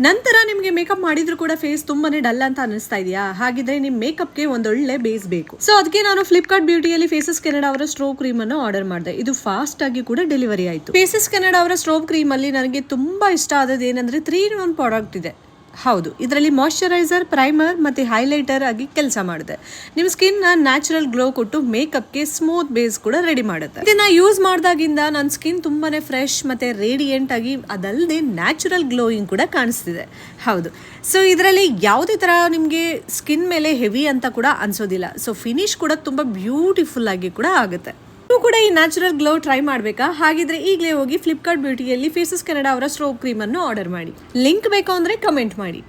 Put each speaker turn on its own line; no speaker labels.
ನಂತರ ನಿಮಗೆ ಮೇಕಪ್ ಮಾಡಿದ್ರು ಕೂಡ ಫೇಸ್ ತುಂಬಾನೇ ಡಲ್ ಅಂತ ಅನಿಸ್ತಾ ಇದೆಯಾ? ಹಾಗಿದ್ರೆ ನಿಮ್ ಮೇಕಪ್ಗೆ ಒಂದೊಳ್ಳೆ ಬೇಸ್ ಬೇಕು. ಸೊ ಅದಕ್ಕೆ ನಾನು ಫ್ಲಿಪ್ಕಾರ್ಟ್ ಬ್ಯೂಟಿಯಲ್ಲಿ ಫೇಸಸ್ ಕೆನಡಾ ಅವರ ಸ್ಟ್ರೋಬ್ ಕ್ರೀಮ್ ಅನ್ನು ಆರ್ಡರ್ ಮಾಡಿದೆ. ಇದು ಫಾಸ್ಟ್ ಆಗಿ ಕೂಡ ಡೆಲಿವರಿ ಆಯಿತು. ಫೇಸಸ್ ಕೆನಡಾ ಅವರ ಸ್ಟ್ರೋಬ್ ಕ್ರೀಮ್ ಅಲ್ಲಿ ನನಗೆ ತುಂಬಾ ಇಷ್ಟ ಆದದ್ದು ಏನಂದ್ರೆ 3-in-1 ಪ್ರಾಡಕ್ಟ್ ಇದೆ. ಹೌದು, ಇದರಲ್ಲಿ ಮಾಯಶ್ಚರೈಸರ್, ಪ್ರೈಮರ್ ಮತ್ತೆ ಹೈಲೈಟರ್ ಆಗಿ ಕೆಲಸ ಮಾಡುತ್ತೆ. ನಿಮ್ಮ ಸ್ಕಿನ್ ನ ನ್ಯಾಚುರಲ್ ಗ್ಲೋ ಕೊಟ್ಟು ಮೇಕಪ್ಗೆ ಸ್ಮೂತ್ ಬೇಸ್ ಕೂಡ ರೆಡಿ ಮಾಡುತ್ತೆ. ಇದನ್ನ ಯೂಸ್ ಮಾಡಿದಾಗಿಂದ ನನ್ನ ಸ್ಕಿನ್ ತುಂಬಾನೇ ಫ್ರೆಶ್ ಮತ್ತೆ ರೇಡಿಯಂಟ್ ಆಗಿ, ಅದಲ್ಲದೆ ನ್ಯಾಚುರಲ್ ಗ್ಲೋಯಿಂಗ್ ಕೂಡ ಕಾಣಿಸ್ತಿದೆ. ಹೌದು, ಸೊ ಇದರಲ್ಲಿ ಯಾವುದೇ ತರ ನಿಮಗೆ ಸ್ಕಿನ್ ಮೇಲೆ ಹೆವಿ ಅಂತ ಕೂಡ ಅನ್ಸೋದಿಲ್ಲ. ಸೊ ಫಿನಿಶ್ ಕೂಡ ತುಂಬಾ ಬ್ಯೂಟಿಫುಲ್ ಆಗಿ ಕೂಡ ಆಗುತ್ತೆ. ನೀವು ಕೂಡ ಈ ನ್ಯಾಚುರಲ್ ಗ್ಲೋ ಟ್ರೈ ಮಾಡಬೇಕಾ? ಹಾಗಿದ್ರೆ ಈಗಲೇ ಹೋಗಿ ಫ್ಲಿಪ್ಕಾರ್ಟ್ ಬ್ಯೂಟಿಯಲ್ಲಿ ಫೇಸಸ್ ಕೆನಡಾ ಅವರ ಸ್ಟ್ರೋಬ್ ಕ್ರೀಮ್ ಅನ್ನು ಆರ್ಡರ್ ಮಾಡಿ. ಲಿಂಕ್ ಬೇಕು ಅಂದ್ರೆ ಕಮೆಂಟ್ ಮಾಡಿ.